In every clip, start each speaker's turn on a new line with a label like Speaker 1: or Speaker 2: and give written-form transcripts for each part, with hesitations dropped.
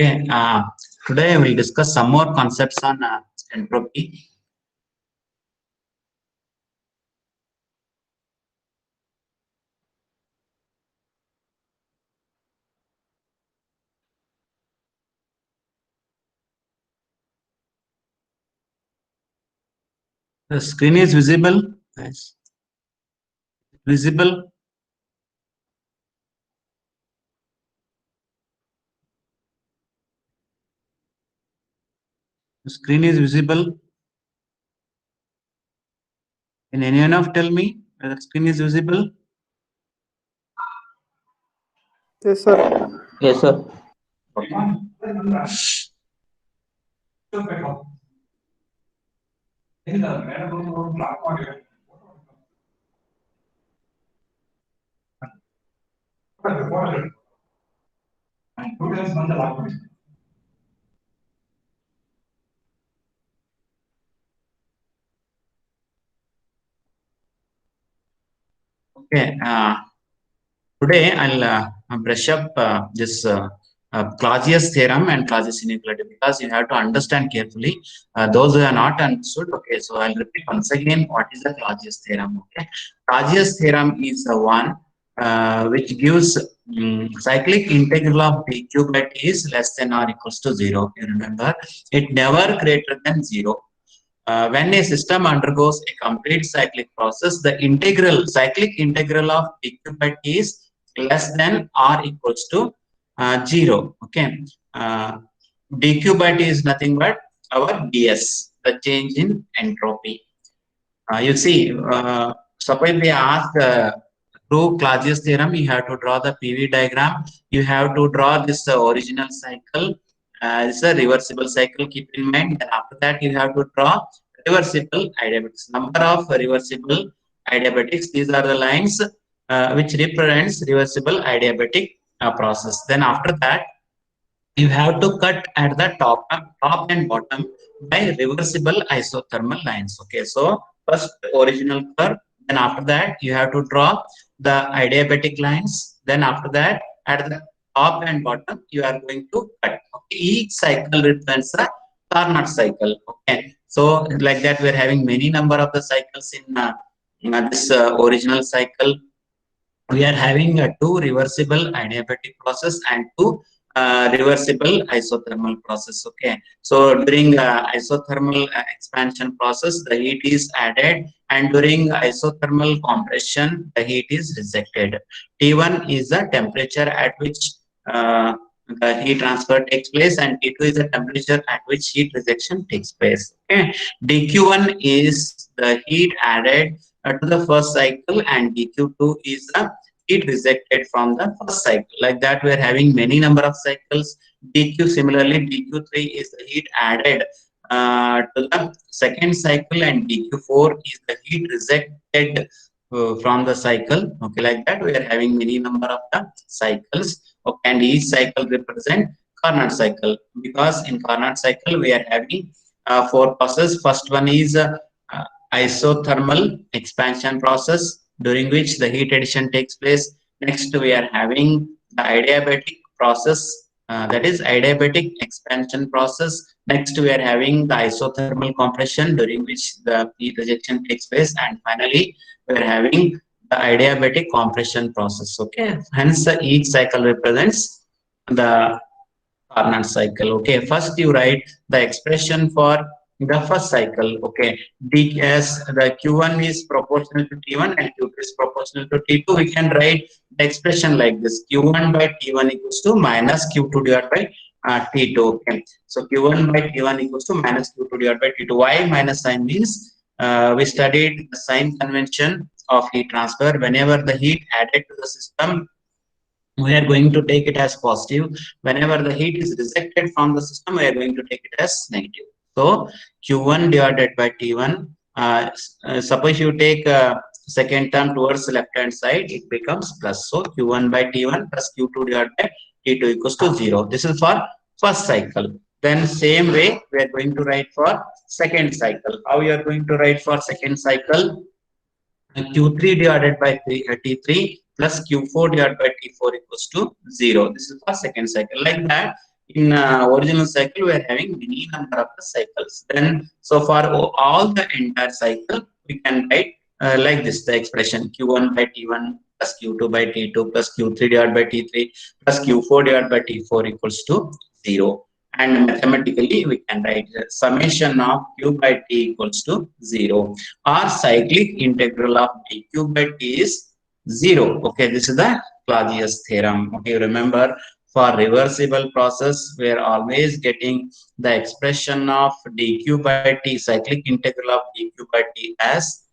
Speaker 1: Okay, today I will discuss some more concepts on entropy. The screen is visible. Yes. Visible. The screen is visible. Can anyone of tell me whether the screen is visible?
Speaker 2: Yes, sir.
Speaker 3: Yes, sir.
Speaker 1: Okay. Today I'll brush up this Clausius theorem and Clausius inequality because you have to understand carefully. Those who are not understood, okay, so I'll repeat once again what is the Clausius theorem. Okay, Clausius theorem is the one which gives cyclic integral of dq by t is less than or equals to 0. You remember, it never greater than 0. When a system undergoes a complete cyclic process, the cyclic integral of dq by t is less than or equals to 0. Okay, dq by t is nothing but our ds, the change in entropy. You see, suppose we ask through Clausius theorem, you have to draw the PV diagram. You have to draw this original cycle. It's a reversible cycle. Keep in mind. Then after that, you have to draw reversible adiabatics. Number of reversible adiabatics. These are the lines which represents reversible adiabatic process. Then after that, you have to cut at the top and bottom by reversible isothermal lines. Okay, so first original curve, then after that you have to draw the adiabatic lines, then after that at the top and bottom you are going to cut. Okay, each cycle represents a Carnot cycle. Okay, so like that we're having many number of the cycles in this original cycle. We are having a two reversible adiabatic process and two reversible isothermal process. Okay, so during isothermal expansion process, the heat is added, and during isothermal compression, the heat is rejected. T1 is the temperature at which the heat transfer takes place, and T2 is the temperature at which heat rejection takes place. Okay, dq1 is the heat added to the first cycle, and dq2 is the heat rejected from the first cycle. Like that, we are having many number of cycles. dq similarly, dq3 is the heat added to the second cycle, and dq4 is the heat rejected from the cycle. Okay, like that, we are having many number of the cycles. Okay, and each cycle represent Carnot cycle, because in Carnot cycle we are having four processes. First one is isothermal expansion process, during which the heat addition takes place. Next, we are having the adiabatic process, that is adiabatic expansion process. Next, we are having the isothermal compression, during which the heat rejection takes place. And finally, we are having the adiabatic compression process. Okay, hence each cycle represents the Carnot cycle. Okay, first you write the expression for the first cycle. Okay, as the q1 is proportional to t1 and q2 is proportional to t2, we can write the expression like this: q1 by t1 equals to minus q2 divided by t2. Okay, so q1 by t1 equals to minus q2 divided by t2. Why minus sign means we studied the sign convention of heat transfer. Whenever the heat added to the system, we are going to take it as positive. Whenever the heat is rejected from the system, we are going to take it as negative. So q1 divided by t1, suppose you take second term towards the left hand side, it becomes plus. So q1 by t1 plus q2 divided by t2 equals to 0. This is for first cycle. Then same way we are going to write for second cycle. How you are going to write for second cycle? q3 divided by t3 plus q4 divided by t4 equals to 0. This is for second cycle. Like that, In original cycle, we are having many number of the cycles. Then, so for all the entire cycle, we can write like this: the expression Q1 by T1 plus Q2 by T2 plus Q3 divided by T3 plus Q4 divided by T4 equals to 0. And mathematically, we can write the summation of Q by T equals to 0, or cyclic integral of dQ by T is 0. Okay, this is the Clausius theorem. Okay, remember, for reversible process, we are always getting the expression of dq by t, cyclic integral of dq by t, as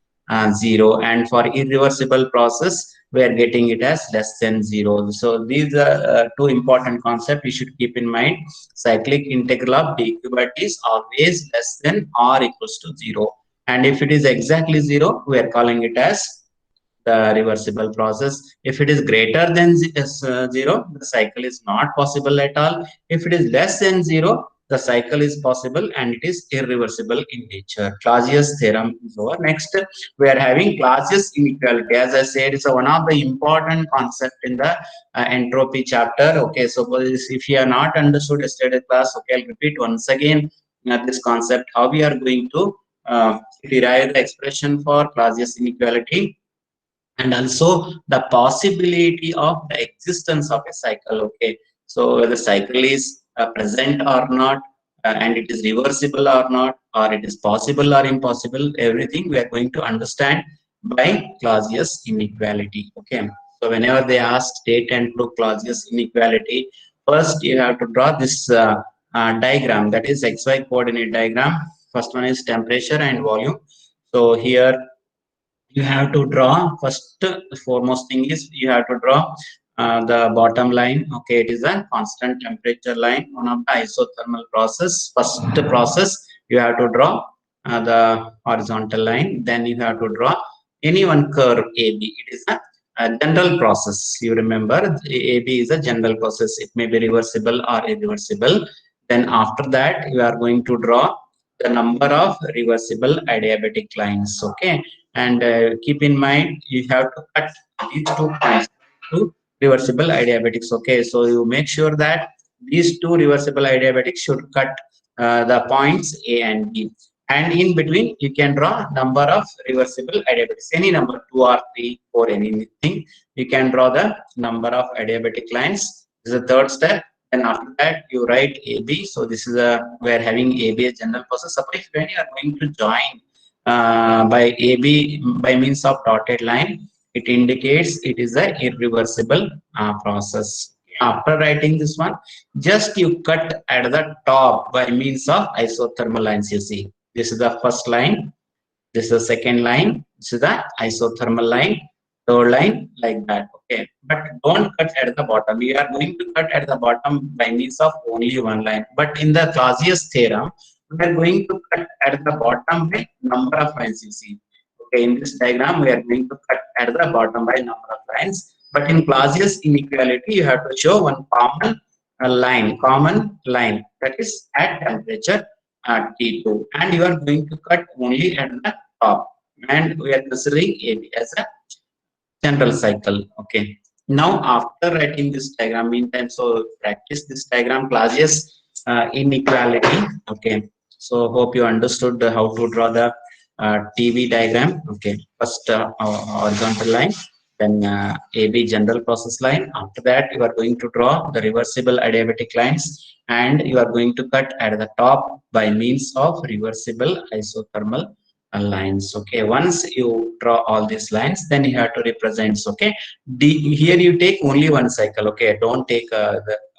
Speaker 1: 0, and for irreversible process, we are getting it as less than 0. So these are two important concepts you should keep in mind. Cyclic integral of dq by t is always less than or equals to 0, and if it is exactly 0, we are calling it as the reversible process. If it is greater than 0, the cycle is not possible at all. If it is less than 0, the cycle is possible and it is irreversible in nature. Clausius theorem is over. Next, we are having Clausius inequality. As I said, it's one of the important concept in the entropy chapter. Okay, so if you are not understood yesterday class, okay, I'll repeat once again this concept, how we are going to derive the expression for Clausius inequality, and also the possibility of the existence of a cycle. Okay, so whether cycle is present or not, and it is reversible or not, or it is possible or impossible, everything we are going to understand by Clausius inequality. Okay, so whenever they ask state and prove Clausius inequality, first you have to draw this diagram, that is xy coordinate diagram. First one is temperature and volume. So here you have to draw, first foremost thing is you have to draw the bottom line. Okay, it is a constant temperature line, one of the isothermal process. First process, you have to draw the horizontal line, then you have to draw any one curve AB. It is a general process. You remember, the AB is a general process, it may be reversible or irreversible. Then after that, you are going to draw the number of reversible adiabatic lines. Okay, and keep in mind, you have to cut these 2 points to reversible adiabatics. Okay, so you make sure that these two reversible adiabatics should cut the points A and B, and in between you can draw number of reversible adiabatics, any number, 2 or 3 or anything. You can draw the number of adiabatic lines. This is the third step. Then after that, you write AB. So this is a, we are having AB as general process. Suppose when you are going to join by AB by means of dotted line, it indicates it is a irreversible process. After writing this one, just you cut at the top by means of isothermal lines. You see, this is the first line, this is the second line, this is the isothermal line, third line, like that. Okay, but don't cut at the bottom. We are going to cut at the bottom by means of only one line. But in the Clausius theorem, we are going to cut at the bottom by number of lines. You see, okay, in this diagram, we are going to cut at the bottom by number of lines. But in Clausius inequality, you have to show one common line, that is at temperature T2, and you are going to cut only at the top, and we are considering AB as a general cycle. Okay, now after writing this diagram, meantime, so practice this diagram, Clausius inequality. Okay, so hope you understood how to draw the TV diagram. Okay, first horizontal line, then AB general process line. After that, you are going to draw the reversible adiabatic lines, and you are going to cut at the top by means of reversible isothermal lines. Okay, once you draw all these lines, then you have to represent. Okay, here you take only one cycle. Okay, don't take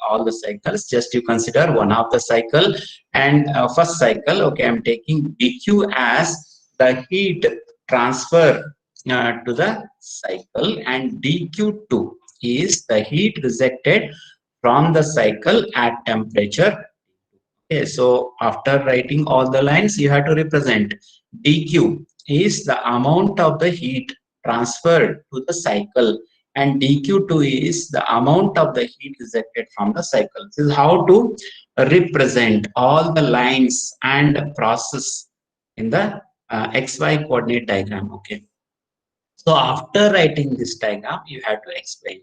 Speaker 1: all the cycles, just you consider one of the cycle. And first cycle, okay, I'm taking dq as the heat transfer to the cycle, and dq2 is the heat rejected from the cycle at temperature. Okay, so after writing all the lines, you have to represent dq is the amount of the heat transferred to the cycle, and dq2 is the amount of the heat ejected from the cycle. This is how to represent all the lines and process in the xy coordinate diagram. Okay, so after writing this diagram, you have to explain.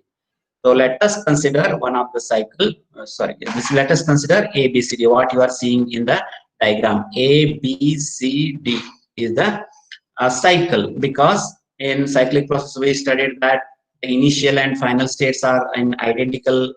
Speaker 1: So let us consider one of the cycle. Let us consider A, B, C, D. What you are seeing in the diagram, A, B, C, D is the cycle, because in cyclic process we studied that the initial and final states are in identical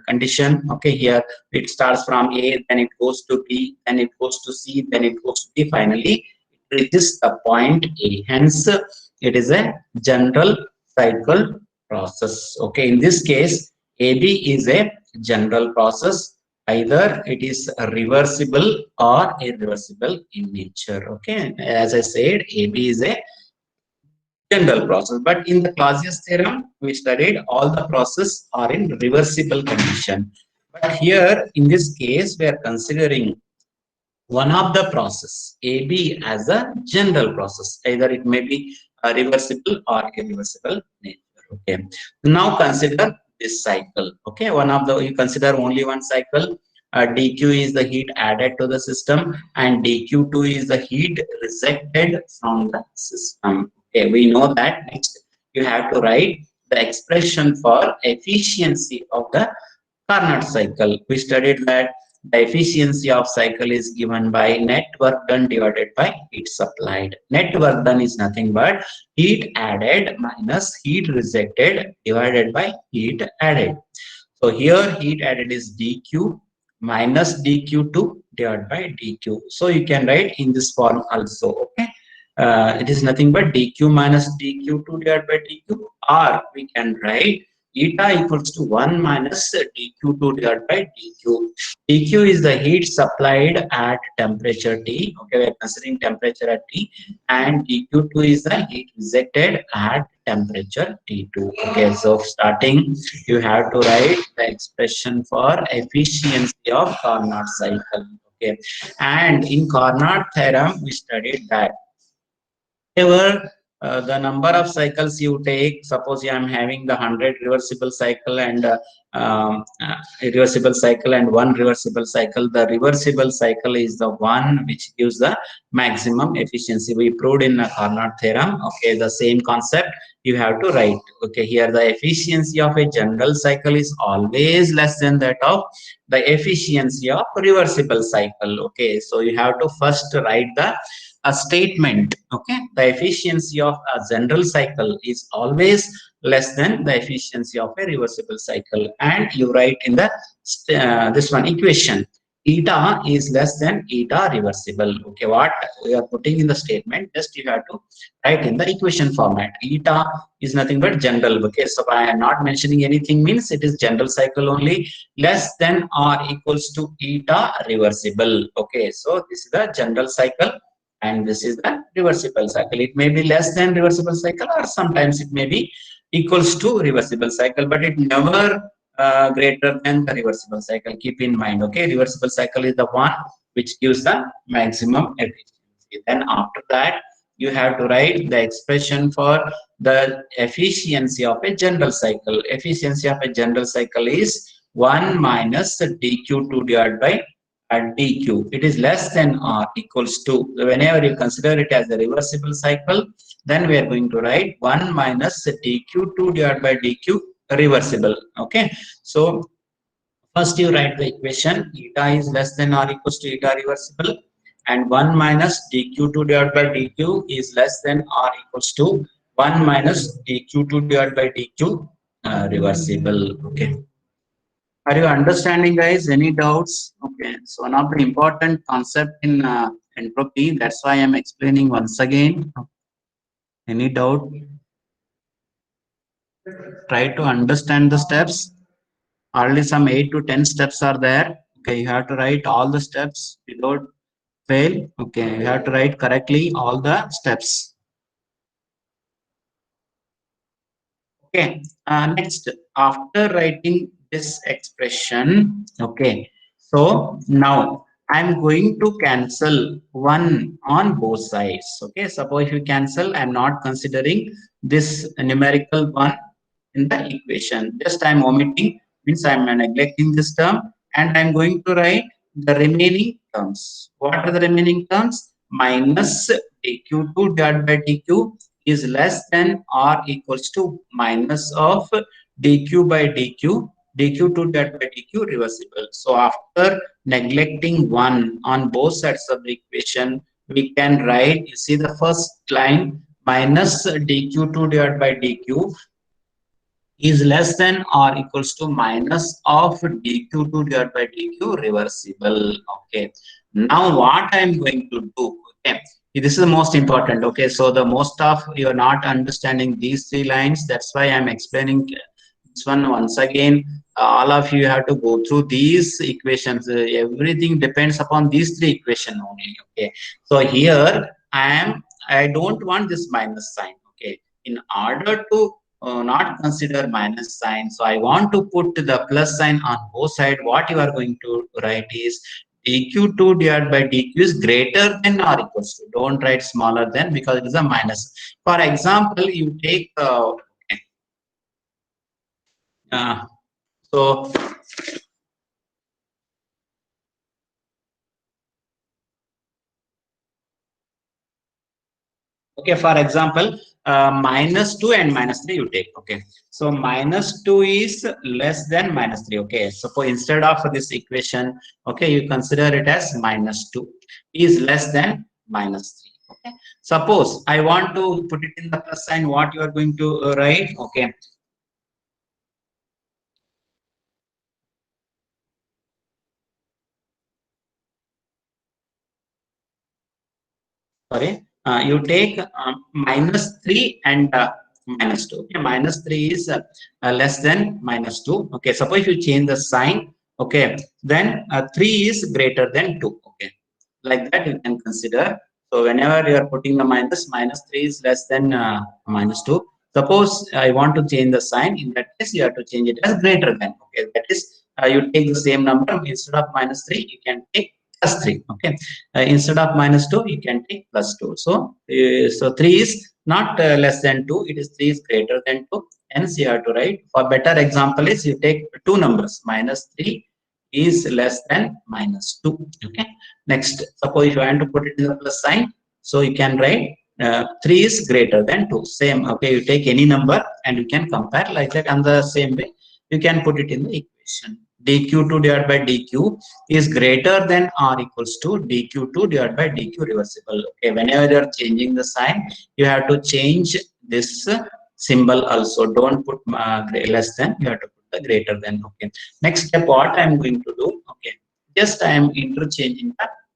Speaker 1: condition. Okay, here it starts from A, then it goes to B, then it goes to C, then it goes to D. Finally, it reaches the point A. Hence, it is a general cycle process. Okay, in this case, AB is a general process. Either it is reversible or irreversible in nature. Okay, as I said, AB is a general process, but in the Clausius theorem we studied all the processes are in reversible condition. But here in this case we are considering one of the process AB as a general process. Either it may be reversible or irreversible nature. Okay. Now consider this cycle. Okay. One of the, you consider only one cycle. dQ is the heat added to the system, and dQ2 is the heat rejected from the system. Okay. We know that. Next, you have to write the expression for efficiency of the Carnot cycle. We studied that the efficiency of cycle is given by net work done divided by heat supplied. Net work done is nothing but heat added minus heat rejected divided by heat added. So here heat added is dQ minus dQ2 divided by dQ. So you can write in this form also. Okay. It is nothing but dQ minus dQ2 divided by dQ, or we can write eta equals to 1 minus dQ2 divided by dQ. dQ is the heat supplied at temperature T. Okay, we are considering temperature at T, and dQ2 is the heat rejected at temperature T2. Okay, so starting you have to write the expression for efficiency of Carnot cycle. Okay, and in Carnot theorem we studied that whatever the number of cycles you take, suppose I am having the 100 reversible cycle and irreversible cycle and one reversible cycle, the reversible cycle is the one which gives the maximum efficiency. We proved in a Carnot theorem. Okay, the same concept you have to write. Okay, here the efficiency of a general cycle is always less than that of the efficiency of reversible cycle. Okay, so you have to first write the a statement. Okay, the efficiency of a general cycle is always less than the efficiency of a reversible cycle, and you write in the this one equation, eta is less than eta reversible. Okay, what we are putting in the statement, just you have to write in the equation format. Eta is nothing but general. Okay, so I am not mentioning anything, means it is general cycle only, less than or equals to eta reversible. Okay, so this is the general cycle and this is the reversible cycle. It may be less than reversible cycle, or sometimes it may be equals to reversible cycle, but it never greater than the reversible cycle. Keep in mind. Okay, reversible cycle is the one which gives the maximum efficiency. Then after that you have to write the expression for the efficiency of a general cycle. Efficiency of a general cycle is 1 minus dQ2 divided by dQ. It is less than or equals to, whenever you consider it as a reversible cycle, then we are going to write 1 minus dQ2 divided by dQ reversible. Okay, so first you write the equation, eta is less than or equals to eta reversible, and 1 minus dQ2 divided by dQ is less than or equals to 1 minus dQ2 divided by dQ reversible. Okay, are you understanding, guys? Any doubts? Okay, so one of the important concept in entropy, that's why I'm explaining once again. Any doubt? Try to understand the steps. Already some 8 to 10 steps are there. Okay, you have to write all the steps without fail. Okay, you have to write correctly all the steps. Okay, next, after writing this expression, okay, so now I'm going to cancel 1 on both sides. Okay, suppose if you cancel, I'm not considering this numerical 1 in the equation. Just I'm omitting, means I'm neglecting this term, and I'm going to write the remaining terms. What are the remaining terms? Minus dQ2 divided by dQ is less than or equals to minus of dq by dq2 divided by dq reversible. So after neglecting 1 on both sides of the equation, we can write, you see the first line, minus dq2 divided by dq is less than or equals to minus of dq2 divided by dq reversible. Okay, now what I'm going to do, okay, this is the most important. Okay, so the most of you're not understanding these three lines, that's why I'm explaining this one once again. All of you have to go through these equations. Everything depends upon these three equations only. Okay, so here I don't want this minus sign. Okay, in order to not consider minus sign, so I want to put the plus sign on both sides. What you are going to write is dq2 divided by dq is greater than or equals to. Don't write smaller than, because it is a minus. For example, you take uh, so okay, for example, minus 2 and minus 3 you take. Okay, so minus 2 is less than minus 3. Okay, so for instead of this equation, okay, you consider it as minus 2 is less than minus 3. Okay, suppose I want to put it in the plus sign, what you are going to write? Okay, sorry, you take minus 3 and minus 2. Okay, minus 3 is less than minus 2. Okay, suppose you change the sign, okay, then 3 is greater than 2. Okay, like that you can consider. So whenever you are putting the minus, minus 3 is less than minus 2. Suppose I want to change the sign, in that case you have to change it as greater than. Okay, that is, you take the same number, instead of minus 3 you can take plus 3. Okay, instead of minus 2 you can take plus 2. So so 3 is not less than 2, it is 3 is greater than 2. Hence you have to write, for better example is, you take two numbers, minus 3 is less than minus 2. Okay, next, suppose if you want to put it in the plus sign, so you can write 3 is greater than 2. Same. Okay, you take any number and you can compare like that. And the same way you can put it in the equation, dq2 divided by dq is greater than or equals to dq2 divided by dq reversible. Okay, whenever you are changing the sign, you have to change this symbol also. Don't put less than, you have to put the greater than. Okay, next step, what I am going to do, okay, just I am interchanging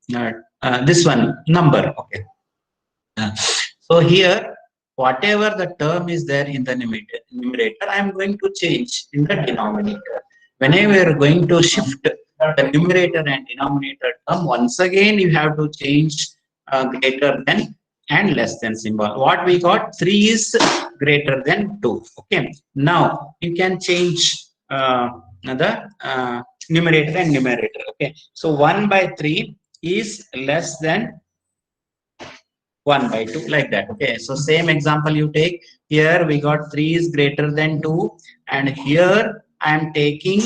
Speaker 1: the, this one number. Okay, so here, whatever the term is there in the numerator, I am going to change in the denominator. Whenever we are going to shift the numerator and denominator term, once again you have to change greater than and less than symbol. What we got? 3 is greater than 2. Okay. Now you can change the numerator and numerator. Okay. So 1 by 3 is less than 1 by 2, like that. Okay, so same example you take. Here we got 3 is greater than 2, and here I am taking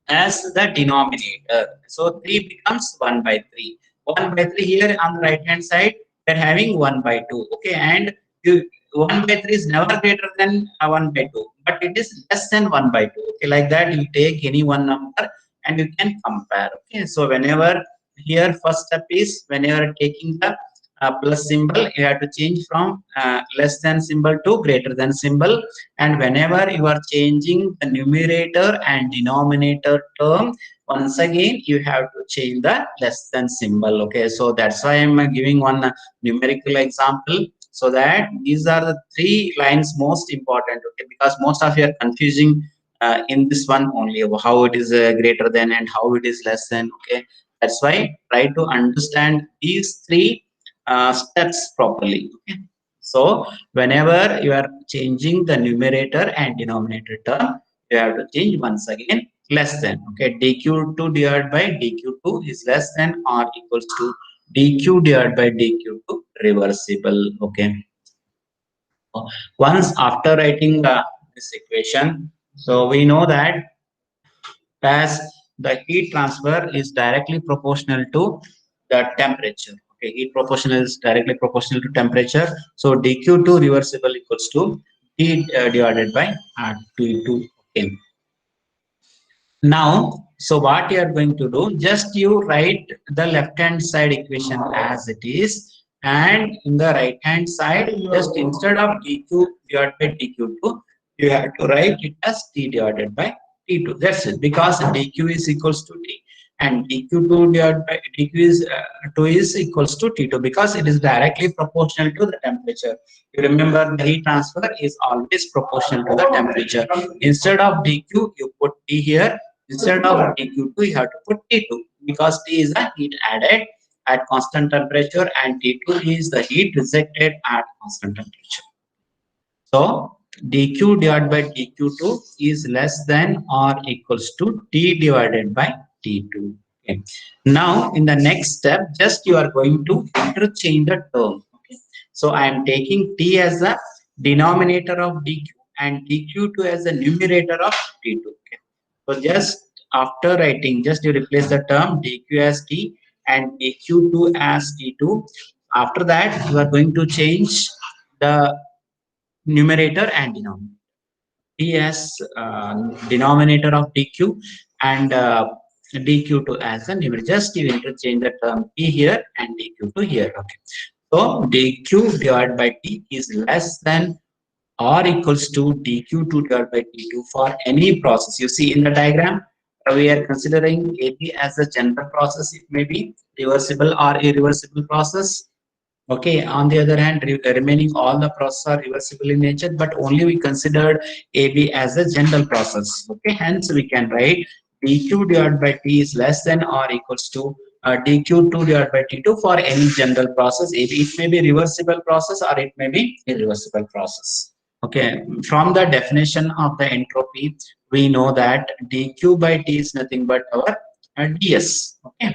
Speaker 1: as the denominator. So 3 becomes 1 by 3. 1 by 3 here on the right hand side, we are having 1 by 2. Okay, and you, 1 by 3 is never greater than 1 by 2, but it is less than 1 by 2. Okay, like that you take any one number and you can compare. Okay, so whenever, here first step is, whenever taking the plus symbol, you have to change from less than symbol to greater than symbol. And whenever you are changing the numerator and denominator term, once again you have to change the less than symbol. Okay, so that's why I'm giving one numerical example, so that these are the three lines most important. Okay, because most of you are confusing in this one only, how it is greater than and how it is less than. Okay, that's why try to understand these three steps properly. Okay, so whenever you are changing the numerator and denominator term, you have to change once again less than. Okay, dq2 divided by dq2 is less than or equals to dq divided by dq2 reversible. Okay, once after writing this equation, so we know that as the heat transfer is directly proportional to the temperature. Okay, heat proportional is directly proportional to temperature. So dq2 reversible equals to t divided by t2. Okay. Now, so what you are going to do, just you write the left hand side equation as it is, and in the right hand side, just instead of dq divided by dq2, you have to write it as t divided by t2. That's it, because dq is equals to t, and dq2 divided by dq is 2 is equals to t2, because it is directly proportional to the temperature. You remember the heat transfer is always proportional to the temperature. Instead of dq, you put t here. Instead of dq2, you have to put t2, because t is the heat added at constant temperature and t2 is the heat rejected at constant temperature. So dq divided by dq2 is less than or equals to t divided by t2. Okay. Now in the next step, just you are going to interchange the term. Okay. So I am taking t as the denominator of dq and dq2 as the numerator of t2. Okay. So just after writing, just you replace the term dq as t and dq2 as t2. After that, you are going to change the numerator and denominator. T as denominator of dq and dq2 as a numerator. Just you interchange the term t here and dq2 here. Okay. So dq divided by t is less than or equals to dq2 divided by t2 for any process. You see in the diagram, we are considering AB as a general process. It may be reversible or irreversible process. Okay, on the other hand, remaining all the processes are reversible in nature, but only we considered AB as a general process. Okay, hence we can write dq divided by t is less than or equals to dq2 divided by t2 for any general process AB. It may be reversible process or it may be irreversible process. Okay, from the definition of the entropy, we know that dq by t is nothing but our ds. Okay,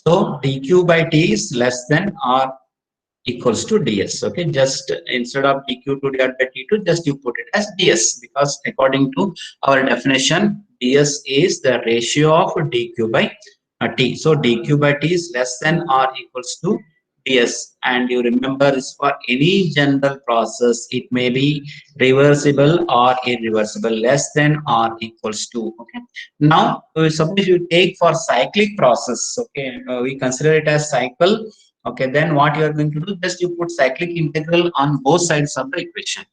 Speaker 1: so dq by t is less than or equals to ds. Okay, just instead of dq2 divided by t2, just you put it as ds, because according to our definition, ds is the ratio of dq by t. So dq by t is less than or equals to ds, and you remember this for any general process, it may be reversible or irreversible, less than or equals to. Okay, now suppose you take for cyclic process. Okay, we consider it as cycle. Okay, then what you are going to do, just you put cyclic integral on both sides of the equation.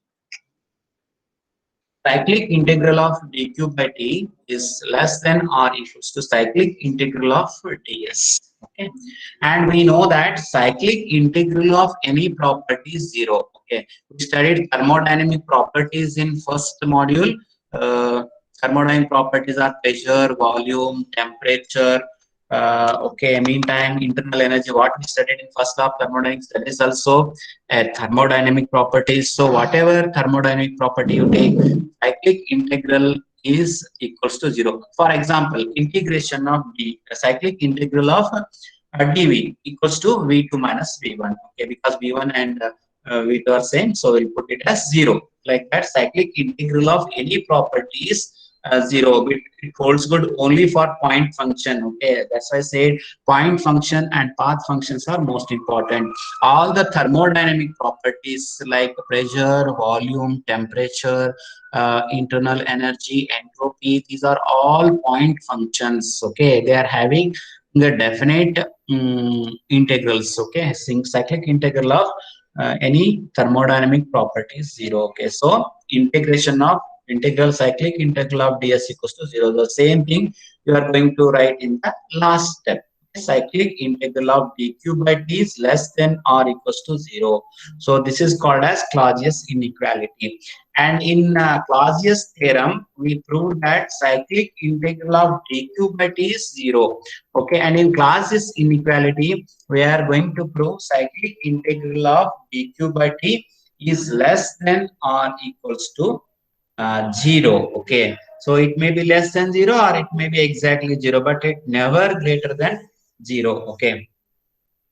Speaker 1: Cyclic integral of dq by t is less than or equals to cyclic integral of ds. Okay, and we know that cyclic integral of any property is zero. Okay, we studied thermodynamic properties in first module. Thermodynamic properties are pressure, volume, temperature. Okay, meantime, internal energy, what we studied in first half thermodynamics, that is also thermodynamic properties. So whatever thermodynamic property you take, cyclic integral is equals to zero. For example, integration of cyclic integral of dv equals to v2 minus v1. Okay, because v1 and v2 are same, so we put it as zero. Like that, cyclic integral of any property is zero. It holds good only for point function. Okay, that's why I said point function and path functions are most important. All the thermodynamic properties like pressure, volume, temperature, internal energy, entropy, these are all point functions. Okay, they are having the definite integrals. Okay, cyclic integral of any thermodynamic property is zero. Okay, so integration of integral cyclic integral of ds equals to zero. The same thing you are going to write in the last step. Cyclic integral of dq by t is less than or equals to zero. So this is called as Clausius inequality. And in Clausius theorem, we proved that cyclic integral of dq by t is zero. Okay, and in Clausius inequality, we are going to prove cyclic integral of dq by t is less than or equals to 0. Okay, so it may be less than 0 or it may be exactly 0, but it never greater than 0. Okay,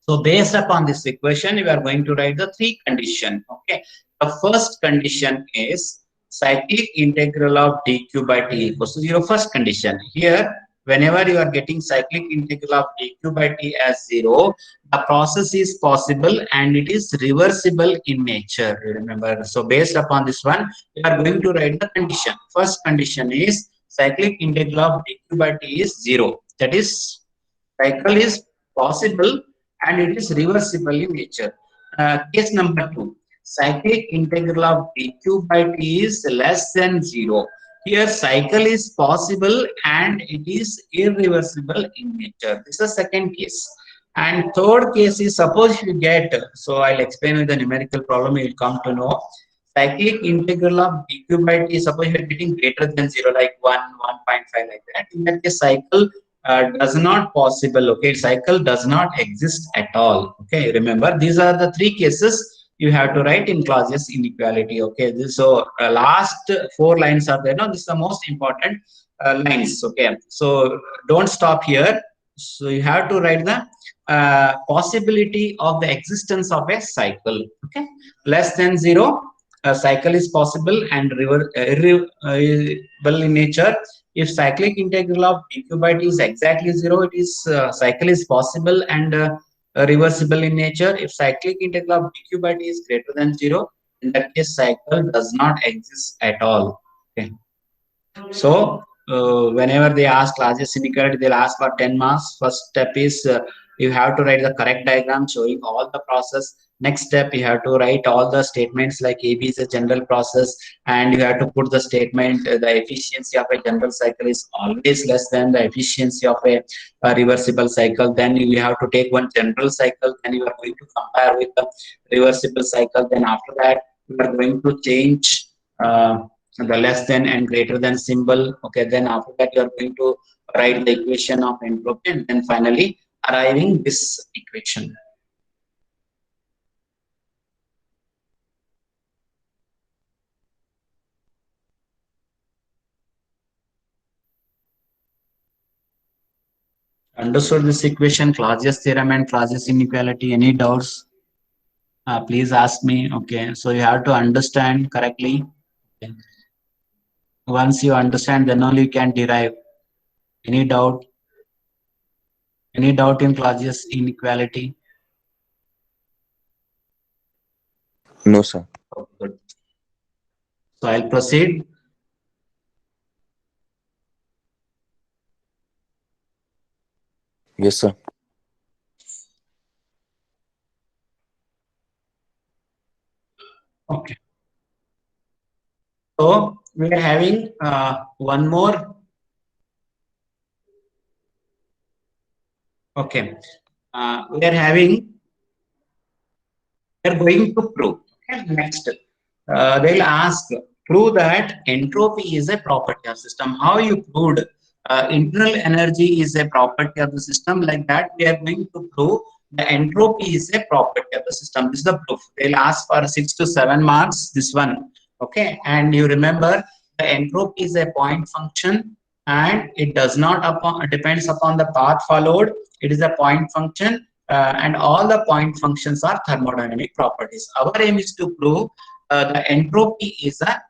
Speaker 1: so based upon this equation, we are going to write the three conditions. Okay, the first condition is cyclic integral of dq by t equals to 0. First condition here, whenever you are getting cyclic integral of dq by t as 0, the process is possible and it is reversible in nature. Remember, so based upon this one, we are going to write the condition. First condition is cyclic integral of dq by t is 0. That is, cycle is possible and it is reversible in nature. Case number 2, cyclic integral of dq by t is less than 0. Here cycle is possible and it is irreversible in nature. This is the second case. And third case is, suppose you get, so I'll explain with the numerical problem, you will come to know. Cyclic integral of dq by t, suppose you are getting greater than 0, like 1, 1.5, like that. In that case, cycle does not possible. Okay, cycle does not exist at all. Okay, remember, these are the three cases you have to write in Clausius inequality. Okay, so last four lines are there. Now, this is the most important lines. Okay, so don't stop here. So you have to write the possibility of the existence of a cycle. Okay, less than 0, a cycle is possible and irreversible in nature. If cyclic integral of dq by t is exactly 0, it is cycle is possible and reversible in nature. If cyclic integral of dq by t is greater than 0, in that case cycle does not exist at all. Okay. So whenever they ask Clausius inequality, they'll ask for 10 marks. First step is you have to write the correct diagram showing all the process. Next step, you have to write all the statements like AB is a general process, and you have to put the statement the efficiency of a general cycle is always less than the efficiency of a reversible cycle. Then you have to take one general cycle, then you are going to compare with the reversible cycle. Then after that, you are going to change the less than and greater than symbol. Okay, then after that you are going to write the equation of entropy and then finally arriving this equation. Understood this equation, Clausius theorem and Clausius inequality? Any doubts? Please ask me. Okay, so you have to understand correctly. Okay. Once you understand, then only you can derive. Any doubt? Any doubt in Clausius inequality?
Speaker 3: No, sir.
Speaker 1: Oh, good. So I'll proceed.
Speaker 3: Yes, sir.
Speaker 1: Okay. So we are having one more. Okay. We are having. We are going to prove. Okay. Next, they'll ask, prove that entropy is a property of system. How you proved internal energy is a property of the system? Like that, we are going to prove the entropy is a property of the system. This is the proof. They'll ask for 6 to 7 marks. This one. Okay, and you remember the entropy is a point function and it does not depends upon the path followed. It is a point function and all the point functions are thermodynamic properties. Our aim is to prove the entropy is a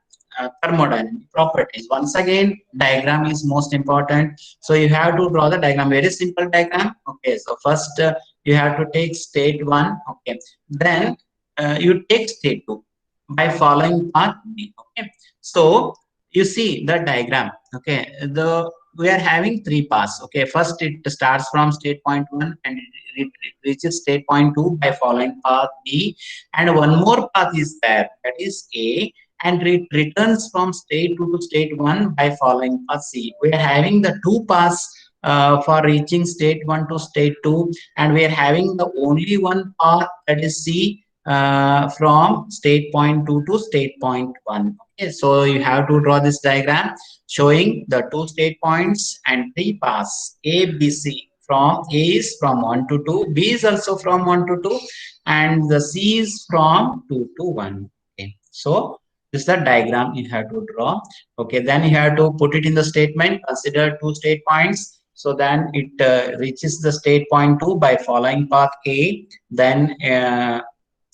Speaker 1: thermodynamic properties. Once again, diagram is most important. So you have to draw the diagram, very simple diagram. Okay, so first you have to take state 1. Okay, then you take state 2 by following path B. Okay, so you see the diagram. Okay, we are having 3 paths. Okay, first it starts from state point 1 and it reaches state point 2 by following path B, and one more path is there, that is A, and it returns from state 2 to state 1 by following path C. We are having the 2 paths for reaching state 1 to state 2, and we are having the only one path, that is C, from state point 2 to state point 1. Okay, so you have to draw this diagram showing the 2 state points and 3 paths A, B, C. From A is from 1 to 2, B is also from 1 to 2, and the C is from 2 to 1. Okay, so this is the diagram you have to draw. Okay, then you have to put it in the statement. Consider 2 state points. So then it reaches the state point 2 by following path A. Then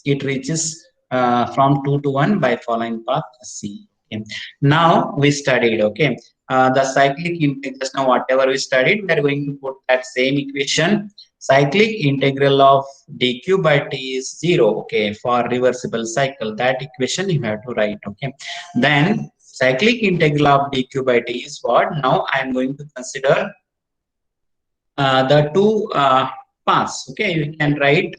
Speaker 1: it reaches from 2 to 1 by following path C. Okay. Now we studied, okay, the cyclic integral. Now whatever we studied, we are going to put that same equation. Cyclic integral of dq by t is 0, okay, for reversible cycle. That equation you have to write, okay. Then cyclic integral of dq by t is what? Now I am going to consider the two paths, okay. You can write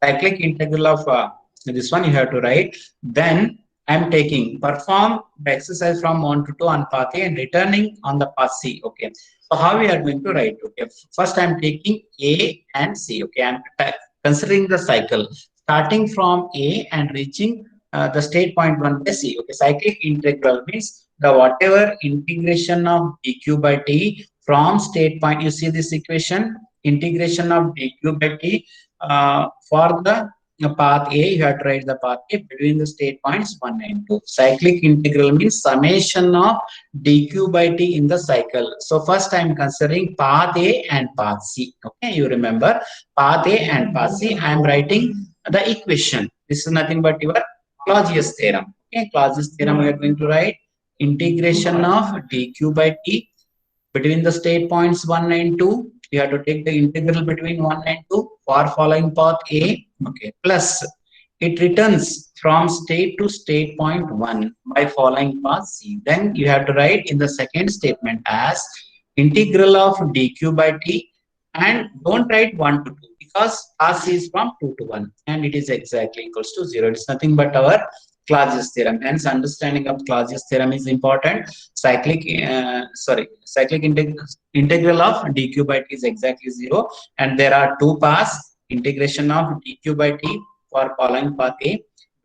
Speaker 1: cyclic integral of this one you have to write. Then I'm taking perform the exercise from 1 to 2 on path A and returning on the path C. Okay. So how we are going to write? Okay. First I'm taking A and C. Okay. I'm considering the cycle starting from A and reaching the state point 1 by C. Okay. Cyclic integral means the whatever integration of dq by t from state point. You see this equation, integration of dq by t for the path A, you have to write the path A between the state points 1 and 2. Cyclic integral means summation of dq by t in the cycle. So first I am considering path A and path C. Okay, you remember path A and path C. I am writing the equation. This is nothing but your Clausius theorem. Okay, Clausius theorem we are going to write integration of dq by t between the state points 1 and 2. You have to take the integral between 1 and 2 for following path A. Okay, plus it returns from state to state point 1 by following path C. Then you have to write in the second statement as integral of dq by t, and don't write 1 to 2 because path C is from 2 to 1 and it is exactly equals to 0. It's nothing but our Clausius theorem. Hence, understanding of Clausius theorem is important. Cyclic integral of dq by t is exactly 0, and there are two paths. Integration of dq by t for following path A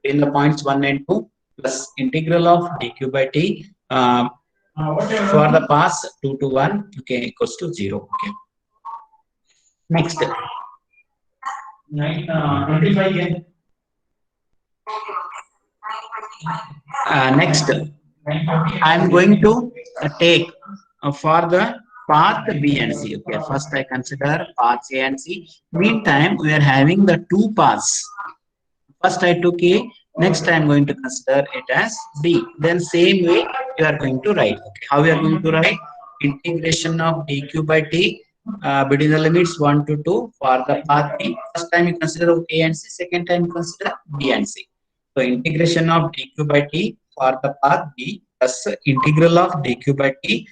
Speaker 1: in the points 1 and 2 plus integral of dq by t for the paths 2 to 1, okay, equals to 0. Okay. Next. 25 again. Next, I am going to take for the path B and C. Okay, first I consider paths A and C. Meantime, we are having the two paths. First I took A, next I am going to consider it as B. Then same way you are going to write. Okay, how we are going to write? Integration of dq by t between the limits 1 to 2 for the path B. First time you consider A and C, second time you consider B and C. So integration of dq by t for the path B plus integral of dq by t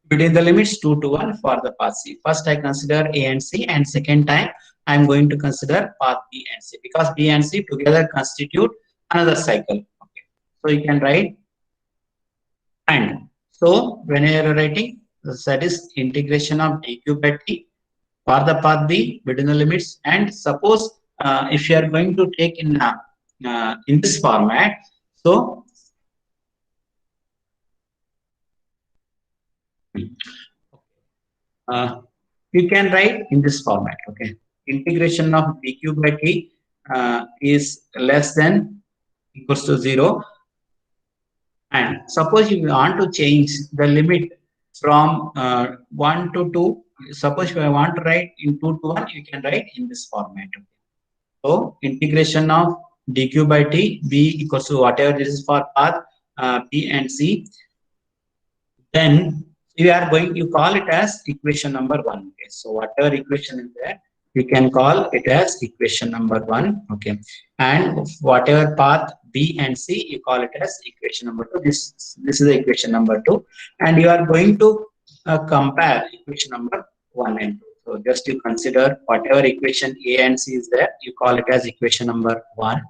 Speaker 1: between the limits 2 to 1 for the path C. First I consider A and C, and second time I am going to consider path B and C because B and C together constitute another cycle. Okay. So you can write and. So when you are writing, that is integration of dq by t for the path B between the limits. And suppose if you are going to take in this format, so you can write in this format. Okay, integration of dq by t is less than equals to 0, and suppose you want to change the limit from 1 to 2. Suppose you want to write in 2 to 1, you can write in this format. Okay. So integration of dq by t b equals to whatever this is for path B and C. Then you call it as equation number 1. Okay. So whatever equation is there, you can call it as equation number 1. Okay. And whatever path B and C, you call it as equation number 2. This is the equation number 2, and you are going to compare equation number 1 and 2. So just you consider whatever equation A and C is there, you call it as equation number 1.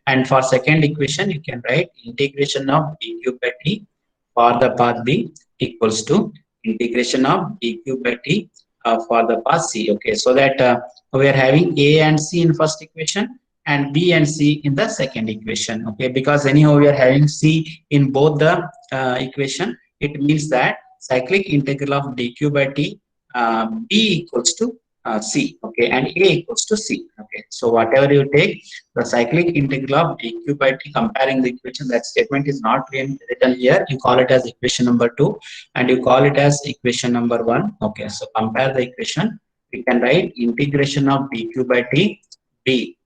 Speaker 1: And for second equation, you can write integration of dq by t for the path B equals to integration of dq by t for the path C. Okay, so that we are having A and C in first equation and B and C in the second equation. Okay, because anyhow we are having C in both the equation, it means that cyclic integral of dq by t B equals to C, okay, and A equals to C, okay. So whatever you take, the cyclic integral of dq by t, comparing the equation, that statement is not written here. You call it as equation number 2, and you call it as equation number 1, okay. So compare the equation. We can write integration of dq by t d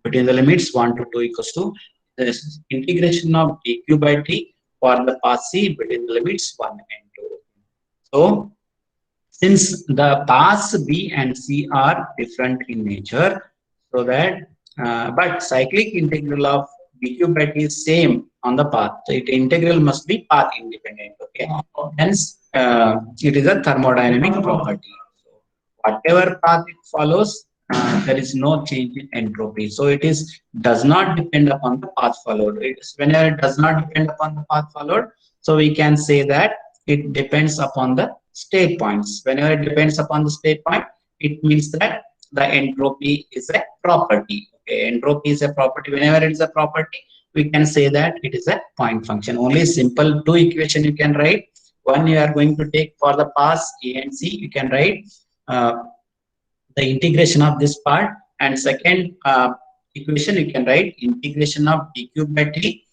Speaker 1: between the limits 1 to 2 equals to this integration of dq by t for the path C between the limits 1 and 2. So since the paths B and C are different in nature, so that but cyclic integral of dq by t is same on the path. So it integral must be path independent. Okay, hence it is a thermodynamic property. So whatever path it follows, there is no change in entropy. So it is does not depend upon the path followed. It is whenever it does not depend upon the path followed, so we can say that it depends upon the state points. Whenever it depends upon the state point, it means that the entropy is a property. Okay, entropy is a property. Whenever it is a property, we can say that it is a point function. Only simple two equation you can write. One you are going to take for the paths A and C. You can write the integration of this part, and second equation you can write integration of dq by t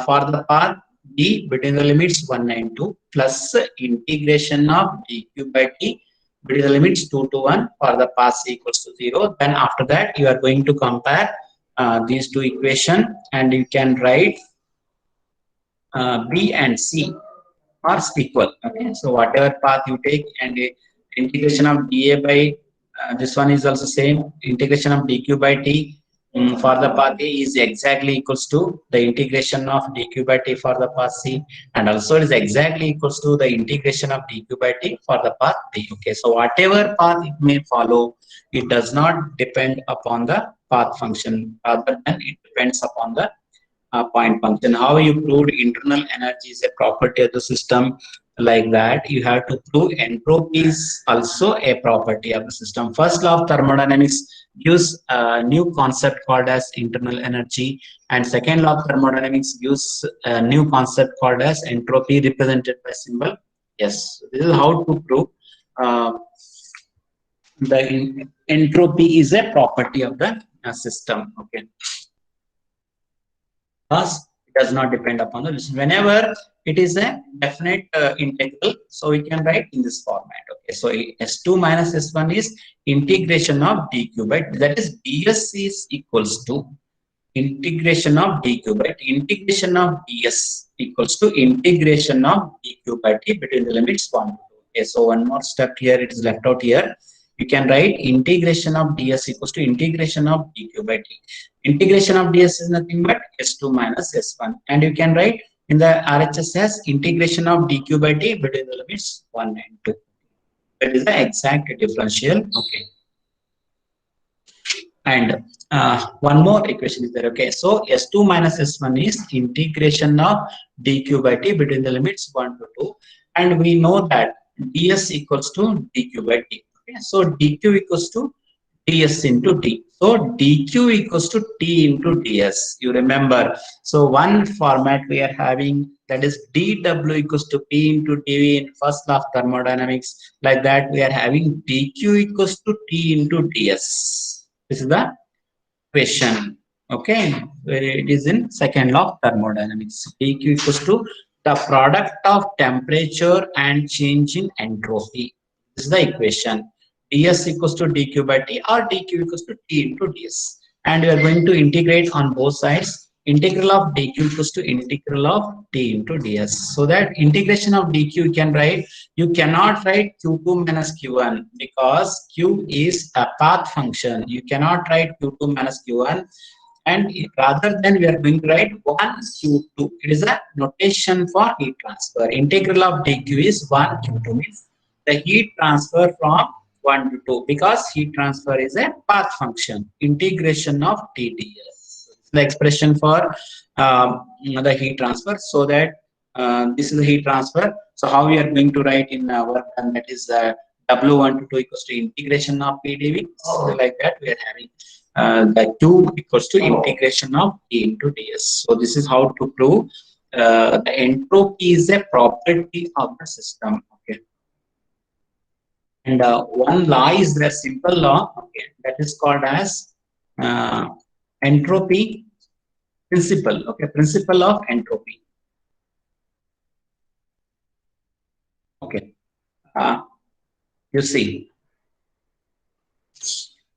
Speaker 1: for the path D between the limits 1 and 2 plus integration of dq by t between the limits 2 to 1 for the path C equals to 0. Then after that you are going to compare these two equations, and you can write B and C are equal. Okay, so whatever path you take, and integration of dA by this one is also same. Integration of dq by t for the path A is exactly equals to the integration of dq by t for the path C, and also it is exactly equals to the integration of dq by t for the path D. Okay, so whatever path it may follow, it does not depend upon the path function, rather than it depends upon the point function. How you proved internal energy is a property of the system, like that you have to prove entropy is also a property of the system. First law of thermodynamics gives a new concept called as internal energy, and second law of thermodynamics gives a new concept called as entropy, represented by symbol S. This is how to prove uh, the entropy is a property of the system. Okay, because it does not depend upon the distance. Whenever it is a definite integral, so we can write in this format. Okay, so S2 minus S1 is integration of dq by t, that is ds is equals to integration of dq by t. Integration of ds equals to integration of dq by t between the limits 1 to 2. Okay, so one more step here, it is left out here. You can write integration of ds equals to integration of dq by t. Integration of ds is nothing but S2 minus S1, and you can write in the RHS as integration of dq by t between the limits 1 and 2. That is the exact differential. Okay, and one more equation is there. Okay, so S2 minus S1 is integration of dq by t between the limits 1 to 2, and we know that ds equals to dq by t. Okay, so dq equals to ds into t. So dq equals to t into ds. You remember. So one format we are having, that is dw equals to p into dv in first law of thermodynamics. Like that we are having dq equals to t into ds. This is the equation. Okay, where it is in second law of thermodynamics. dq equals to the product of temperature and change in entropy. This is the equation. ds equals to dq by t, or dq equals to t into ds, and we are going to integrate on both sides. Integral of dq equals to integral of t into ds. So that integration of dq you can write, you cannot write q2 minus q1 because q is a path function. You cannot write q2 minus q1, and rather than we are going to write 1 q2. It is a notation for heat transfer. Integral of dq is 1 q2, means the heat transfer from 1 to 2, because heat transfer is a path function. Integration of tds, the expression for the heat transfer. So that this is the heat transfer. So how we are going to write in work done, that is W1 to 2 equals to integration of PdV. So like that we are having the Q equals to integration of T into ds. So this is how to prove the entropy is a property of the system. Okay. And one law is the simple law, okay, that is called as uh, entropy principle, okay, principle of entropy. Okay, you see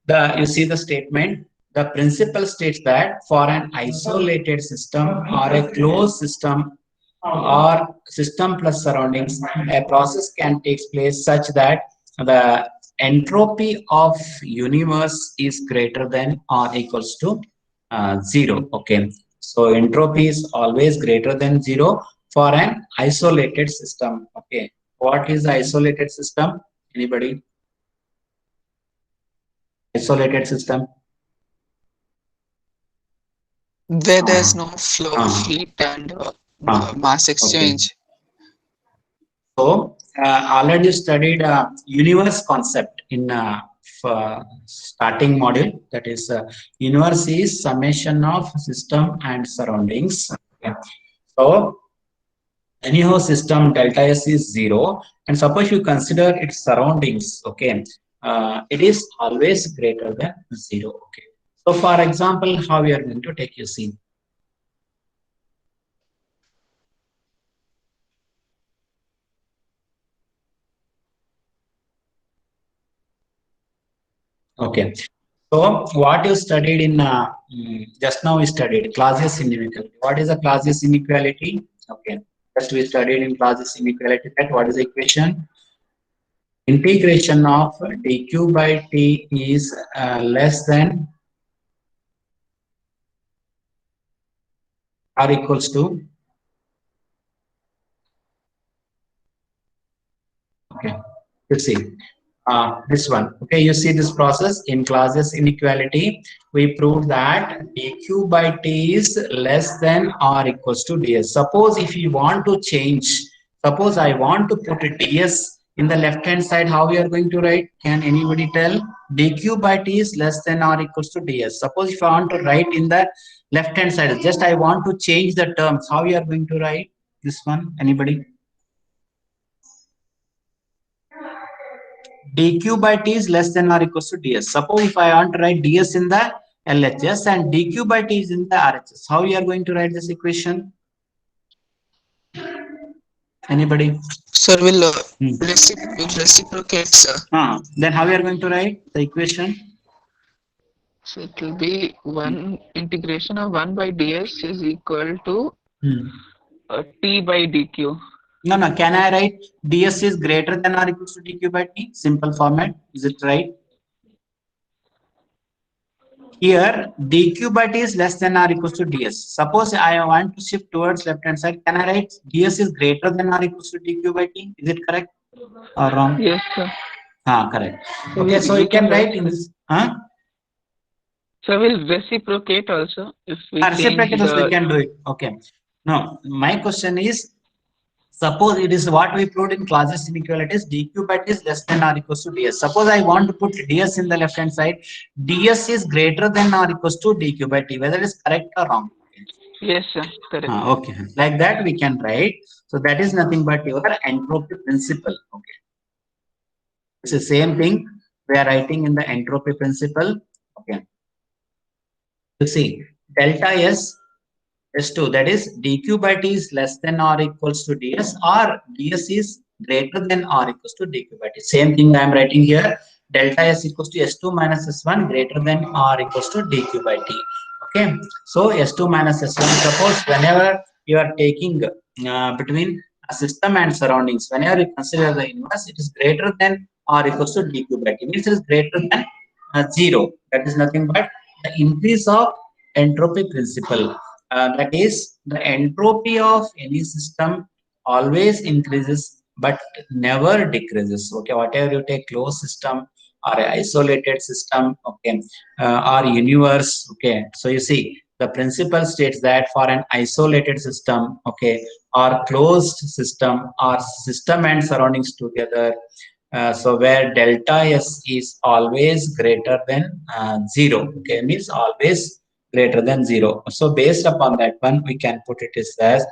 Speaker 1: the statement. The principle states that for an isolated system or a closed system or system plus surroundings, a process can take place such that the entropy of universe is greater than or equals to 0. Okay, so entropy is always greater than 0 for an isolated system. Okay, what is the isolated system? Anybody? Isolated system.
Speaker 4: Where there's no flow of
Speaker 1: Uh,
Speaker 4: heat and
Speaker 1: uh,
Speaker 4: mass
Speaker 1: okay.
Speaker 4: exchange.
Speaker 1: So already studied universe concept in starting module. That is, universe is summation of system and surroundings. Okay. So anyhow, system delta S is 0, and suppose you consider its surroundings. Okay, it is always greater than 0. Okay. So for example, how we are going to take, you see. Okay. So what you studied in just now we studied Clausius inequality. What is a Clausius inequality? Okay. Just we studied in Clausius inequality that what is the equation? Integration of dq by t is less than or equals to. Okay. You see. This one. Okay, you see this process in Clausius inequality. We proved that dq by t is less than or equals to ds. Suppose if you want to change, suppose I want to put a ds in the left hand side, how we are going to write? Can anybody tell? Dq by t is less than or equals to ds. Suppose if I want to write in the left hand side, just I want to change the terms, how we are going to write this one? Anybody? dq by t is less than or equals to ds. Suppose if I want to write ds in the LHS and dq by t is in the RHS, how you are going to write this equation? Anybody?
Speaker 4: Sir, will
Speaker 1: Hmm.
Speaker 4: reciprocate, sir.
Speaker 1: Then how you are going to write the equation?
Speaker 4: So it will be one integration of 1 by ds is equal to t by dq.
Speaker 1: No, no. Can I write ds is greater than or equals to dq by t? Simple format. Is it right? Here, dq by t is less than or equals to ds. Suppose I want to shift towards left hand side. Can I write ds is greater than or equals to dq by t? Is it correct or wrong?
Speaker 4: Yes, sir.
Speaker 1: Correct.
Speaker 4: So
Speaker 1: Okay, so
Speaker 4: we
Speaker 1: you can
Speaker 4: can
Speaker 1: write in this.
Speaker 4: So we'll reciprocate also if we change
Speaker 1: Reciprocate, we
Speaker 4: the.
Speaker 1: can do it. Okay. Now, my question is, suppose it is what we proved in Clausius inequalities, dq by t is less than or equals to ds. Suppose I want to put ds in the left hand side, ds is greater than or equals to dq by t, whether it is correct or wrong.
Speaker 4: Yes, sir. Correct.
Speaker 1: Okay, like that we can write. So that is nothing but your entropy principle. Okay, it's the same thing we are writing in the entropy principle. Okay, you see delta S S2, that is dq by t is less than or equals to ds, or ds is greater than or equals to dq by t. Same thing I am writing here. Delta S equals to S2 minus S1 greater than or equals to dq by t. Okay, so S2 minus S1. Suppose whenever you are taking between a system and surroundings, whenever you consider the inverse, it is greater than or equals to dq by t. Means it is greater than 0. That is nothing but the increase of entropy principle. That is, the entropy of any system always increases but never decreases. Okay, whatever you take, closed system or a isolated system, okay, or universe. Okay, so you see the principle states that for an isolated system, okay, or closed system or system and surroundings together, so where delta S is always greater than 0, okay, means always greater than 0. So based upon that one, we can put it as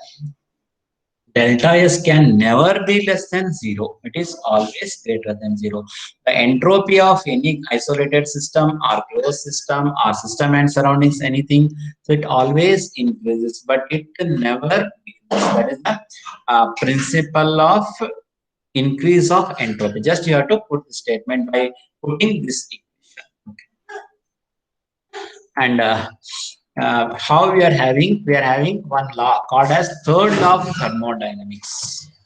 Speaker 1: delta S can never be less than 0. It is always greater than 0. The entropy of any isolated system or closed system or system and surroundings, anything, so it always increases, but it can never decrease. That is the principle of increase of entropy. Just you have to put the statement by putting this equation. Okay. And how we are having one law called as third law of thermodynamics.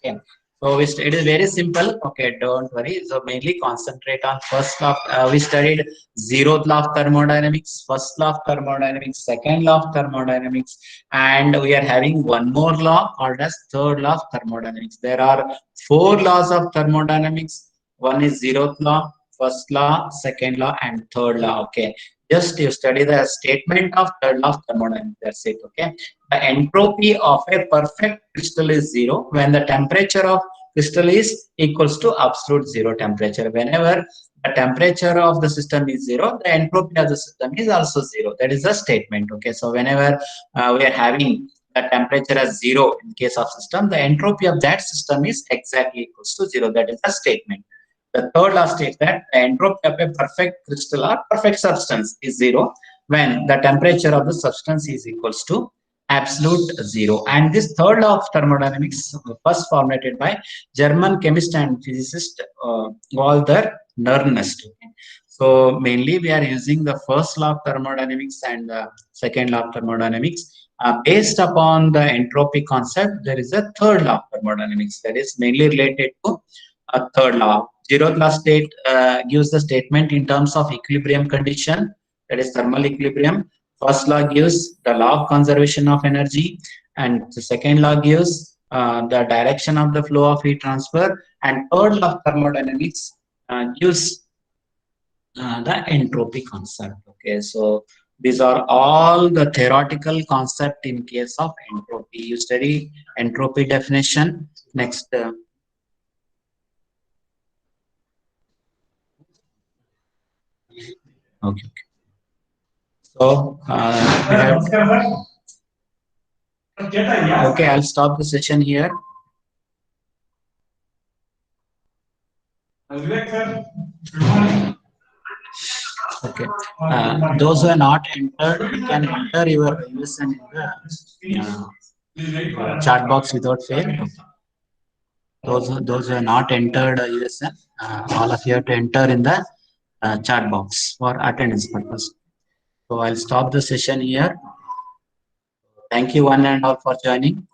Speaker 1: Okay. So it is very simple. Okay, don't worry. So mainly concentrate on first law. We studied zeroth law of thermodynamics, first law of thermodynamics, second law of thermodynamics, and we are having one more law called as third law of thermodynamics. There are four laws of thermodynamics. One is zeroth law, first law, second law, and third law. Okay, just you study the statement of third law of thermodynamics. That's it. Okay, the entropy of a perfect crystal is zero when the temperature of crystal is equals to absolute zero temperature. Whenever the temperature of the system is zero, the entropy of the system is also zero. That is the statement. Okay, so whenever we are having the temperature as zero in case of system, the entropy of that system is exactly equals to zero. That is the statement. The third law states that the entropy of a perfect crystal or perfect substance is zero when the temperature of the substance is equals to absolute zero. And this third law of thermodynamics first formulated by German chemist and physicist Walter Nernst. So mainly we are using the first law of thermodynamics and the second law of thermodynamics. Based upon the entropy concept, there is a third law of thermodynamics that is mainly related to a third law. Zeroth law state gives the statement in terms of equilibrium condition, that is thermal equilibrium. First law gives the law of conservation of energy, and the second law gives the direction of the flow of heat transfer, and third law of thermodynamics gives the entropy concept. Okay, so these are all the theoretical concept in case of entropy. You study entropy definition. Next. Okay. So okay, I'll stop the session here. Okay. Those who are not entered, you can enter your USN in the chat box without fail. Those who are not entered USN, all of you have to enter in the chat box for attendance purpose. So I'll stop the session here. Thank you one and all for joining.